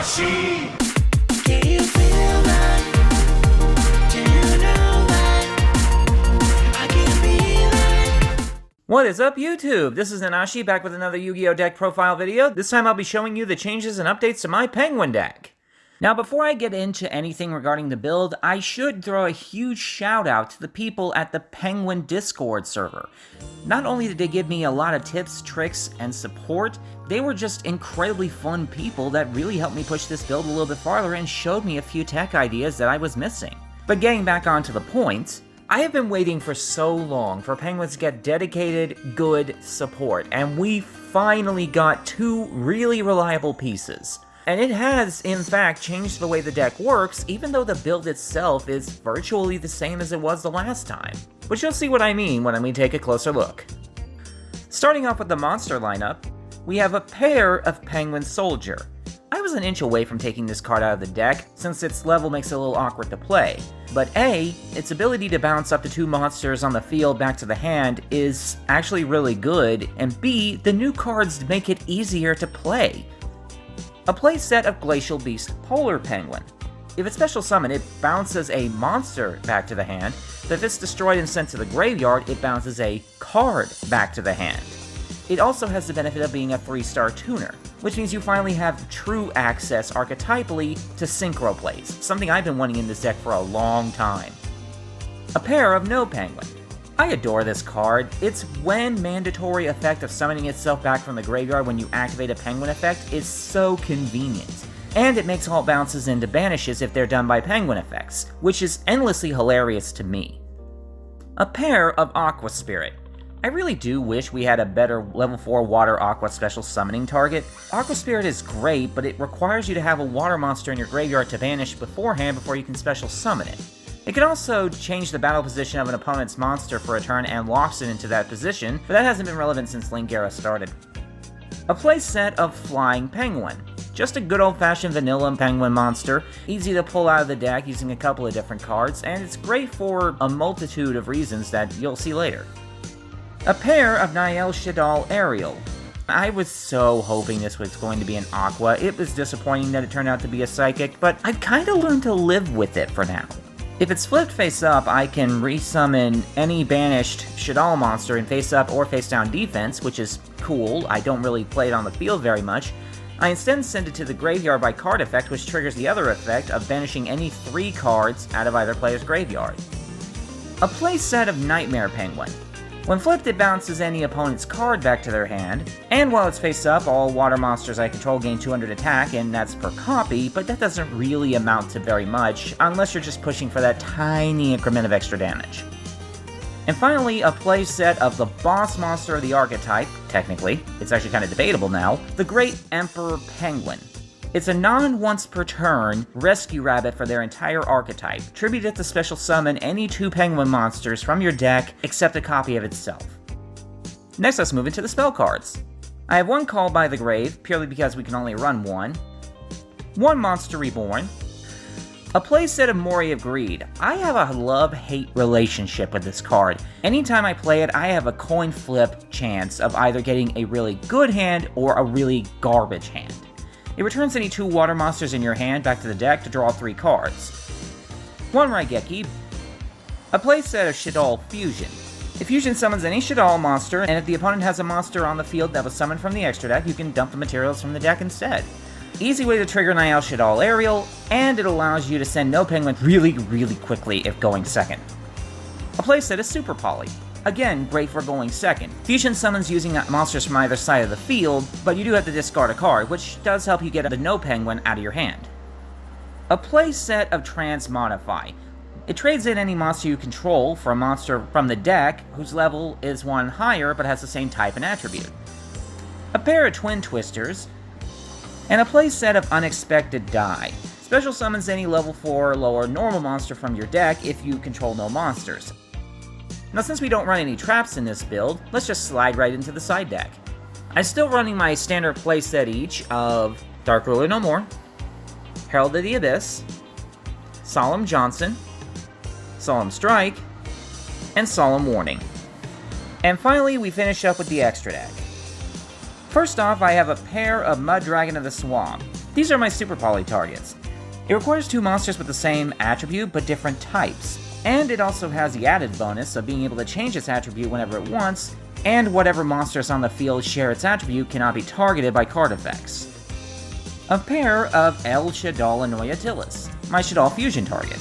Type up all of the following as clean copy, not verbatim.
Nashi. Can you feel that? Do you know that? I can be that. What is up, YouTube? This is Nanashi back with another Yu-Gi-Oh! Deck profile video. This time I'll be showing you the changes and updates to my Penguin deck. Now, before I get into anything regarding the build, I should throw a huge shout out to the people at the Penguin Discord server. Not only did they give me a lot of tips, tricks, and support, they were just incredibly fun people that really helped me push this build a little bit farther and showed me a few tech ideas that I was missing. But getting back onto the point, I have been waiting for so long for Penguins to get dedicated, good support, and we finally got two really reliable pieces. And it has, in fact, changed the way the deck works, even though the build itself is virtually the same as it was the last time. But you'll see what I mean when we take a closer look. Starting off with the monster lineup, we have a pair of Penguin Soldier. I was an inch away from taking this card out of the deck, since its level makes it a little awkward to play. But A, its ability to bounce up to two monsters on the field back to the hand is actually really good, and B, the new cards make it easier to play. A playset of Glacial Beast Polar Penguin. If it's special summon, it bounces a monster back to the hand, but if it's destroyed and sent to the graveyard, it bounces a card back to the hand. It also has the benefit of being a 3-star tuner, which means you finally have true access archetypally to synchro plays, something I've been wanting in this deck for a long time. A pair of No Penguin. I adore this card. Its when mandatory effect of summoning itself back from the graveyard when you activate a Penguin effect is so convenient. And it makes all bounces into banishes if they're done by Penguin effects, which is endlessly hilarious to me. A pair of Aqua Spirit. I really do wish we had a better level 4 Water Aqua special summoning target. Aqua Spirit is great, but it requires you to have a water monster in your graveyard to banish beforehand before you can special summon it. It can also change the battle position of an opponent's monster for a turn and locks it into that position, but that hasn't been relevant since Link Era started. A playset of Flying Penguin. Just a good old-fashioned vanilla penguin monster, easy to pull out of the deck using a couple of different cards, and it's great for a multitude of reasons that you'll see later. A pair of Niel Shaddoll Aerial. I was so hoping this was going to be an Aqua. It was disappointing that it turned out to be a Psychic, but I've kind of learned to live with it for now. If it's flipped face up, I can resummon any banished Shaddoll monster in face up or face down defense, which is cool. I don't really play it on the field very much. I instead send it to the graveyard by card effect, which triggers the other effect of banishing any 3 cards out of either player's graveyard. A playset of Nightmare Penguin. When flipped, it bounces any opponent's card back to their hand, and while it's face up, all water monsters I control gain 200 attack, and that's per copy, but that doesn't really amount to very much, unless you're just pushing for that tiny increment of extra damage. And finally, a playset of the boss monster of the archetype, technically, it's actually kind of debatable now, the Great Emperor Penguin. It's a non-once-per-turn rescue rabbit for their entire archetype. Tribute it to special summon any 2 penguin monsters from your deck except a copy of itself. Next, let's move into the spell cards. I have 1 Call by the Grave, purely because we can only run 1. 1 Monster Reborn. A playset of Mori of Greed. I have a love-hate relationship with this card. Anytime I play it, I have a coin flip chance of either getting a really good hand or a really garbage hand. It returns any 2 water monsters in your hand back to the deck to draw 3 cards. 1 Raigeki. A playset of Shaddoll Fusion. If Fusion summons any Shaddoll monster, and if the opponent has a monster on the field that was summoned from the extra deck, you can dump the materials from the deck instead. Easy way to trigger Niel Shaddoll Aerial, and it allows you to send No Penguin really quickly if going second. A playset of Super Poly. Again, great for going second. Fusion summons using monsters from either side of the field, but you do have to discard a card, which does help you get the No Penguin out of your hand. A playset of Transmodify. It trades in any monster you control for a monster from the deck whose level is 1 higher but has the same type and attribute. A pair of Twin Twisters, and a playset of Unexpected Die. Special summons any level 4 or lower normal monster from your deck if you control no monsters. Now, since we don't run any traps in this build, let's just slide right into the side deck. I'm still running my standard playset each of Dark Ruler No More, Herald of the Abyss, Solemn Johnson, Solemn Strike, and Solemn Warning. And finally, we finish up with the extra deck. First off, I have a pair of Mud Dragon of the Swamp. These are my Super Poly targets. It requires 2 monsters with the same attribute but different types, and it also has the added bonus of being able to change its attribute whenever it wants, and whatever monsters on the field share its attribute cannot be targeted by card effects. A pair of El Shaddoll and Noyatilis, my Shaddoll fusion target.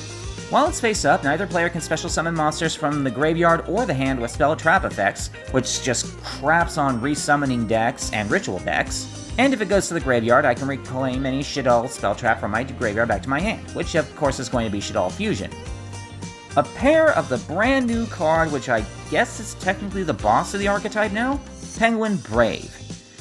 While it's face up, neither player can special summon monsters from the graveyard or the hand with spell trap effects, which just craps on resummoning decks and ritual decks. And if it goes to the graveyard, I can reclaim any Shaddoll spell trap from my graveyard back to my hand, which of course is going to be Shaddoll fusion. A pair of the brand new card, which I guess is technically the boss of the archetype now, Penguin Brave.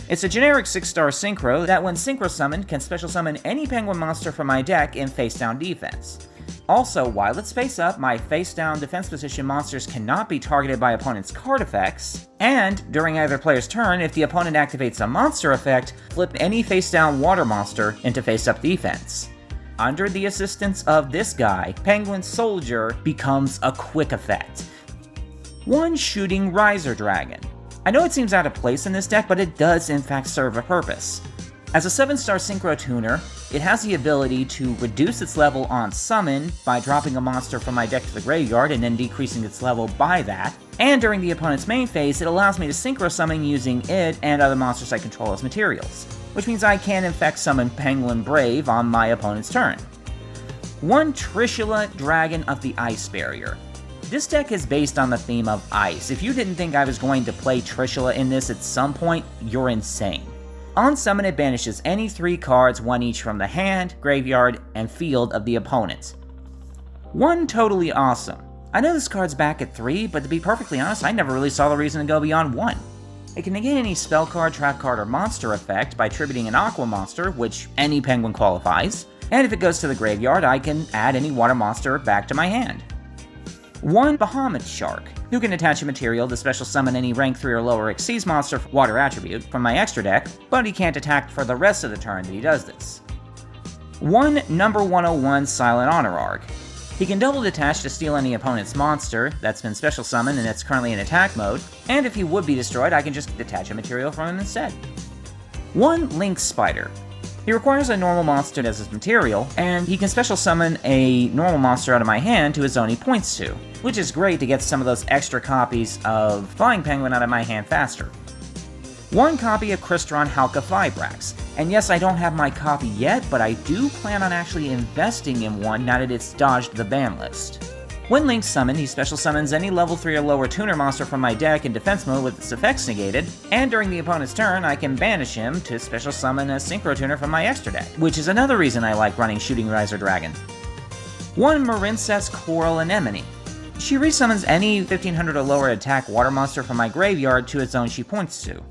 It's a generic 6-star synchro that when synchro summoned can special summon any penguin monster from my deck in face down defense. Also, while it's face up, my face down defense position monsters cannot be targeted by opponent's card effects, and during either player's turn, if the opponent activates a monster effect, flip any face down water monster into face up defense. Under the assistance of this guy, Penguin Soldier becomes a quick effect. 1 Shooting Riser Dragon. I know it seems out of place in this deck, but it does in fact serve a purpose. As a 7-star Synchro Tuner, it has the ability to reduce its level on summon by dropping a monster from my deck to the graveyard and then decreasing its level by that, and during the opponent's main phase, it allows me to Synchro Summon using it and other monsters I control as materials, which means I can in fact summon Penguin Brave on my opponent's turn. 1 Trishula Dragon of the Ice Barrier. This deck is based on the theme of ice. If you didn't think I was going to play Trishula in this at some point, you're insane. On summon, it banishes any 3 cards, 1 each from the hand, graveyard, and field of the opponent. 1 Totally Awesome. I know this card's back at 3, but to be perfectly honest, I never really saw the reason to go beyond 1. It can negate any spell card, trap card, or monster effect by tributing an Aqua monster, which any penguin qualifies, and if it goes to the graveyard, I can add any water monster back to my hand. 1 Bahamut Shark, who can attach a material to special summon any rank 3 or lower Xyz monster water attribute from my extra deck, but he can't attack for the rest of the turn that he does this. 1 Number 101 Silent Honorarch. He can double detach to steal any opponent's monster that's been special summoned and that's currently in attack mode, and if he would be destroyed, I can just detach a material from him instead. 1 Link Spider. He requires a normal monster as his material, and he can special summon a normal monster out of my hand to a zone he points to, which is great to get some of those extra copies of Flying Penguin out of my hand faster. 1 copy of Crystron Halka Fibrax, and yes, I don't have my copy yet, but I do plan on actually investing in one now that it's dodged the ban list. When Link's summoned, he special summons any level 3 or lower tuner monster from my deck in defense mode with its effects negated, and during the opponent's turn, I can banish him to special summon a Synchro Tuner from my extra deck, which is another reason I like running Shooting Riser Dragon. 1 Marincess Coral Anemone. She resummons any 1500 or lower attack water monster from my graveyard to its zone she points to.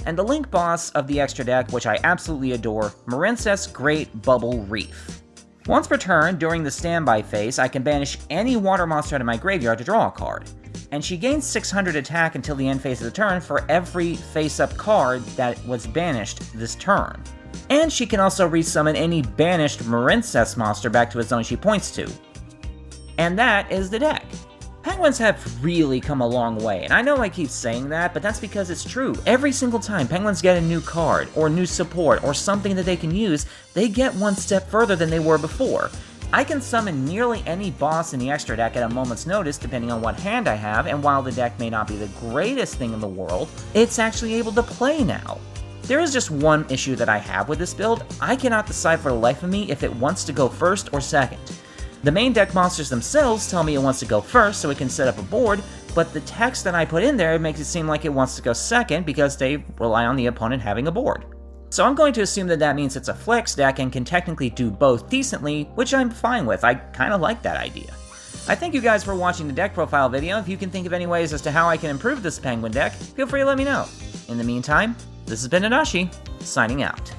And the Link boss of the extra deck, which I absolutely adore, Marincess Great Bubble Reef. Once per turn, during the standby phase, I can banish any water monster out of my graveyard to draw a card, and she gains 600 attack until the end phase of the turn for every face-up card that was banished this turn. And she can also resummon any banished Marincess monster back to its zone she points to. And that is the deck. Penguins have really come a long way, and I know I keep saying that, but that's because it's true. Every single time Penguins get a new card, or new support, or something that they can use, they get one step further than they were before. I can summon nearly any boss in the extra deck at a moment's notice depending on what hand I have, and while the deck may not be the greatest thing in the world, it's actually able to play now. There is just one issue that I have with this build. I cannot decide for the life of me if it wants to go first or second. The main deck monsters themselves tell me it wants to go first so it can set up a board, but the text that I put in there makes it seem like it wants to go second because they rely on the opponent having a board. So I'm going to assume that that means it's a flex deck and can technically do both decently, which I'm fine with. I kind of like that idea. I thank you guys for watching the deck profile video. If you can think of any ways as to how I can improve this Penguin deck, feel free to let me know. In the meantime, this has been Anashi, signing out.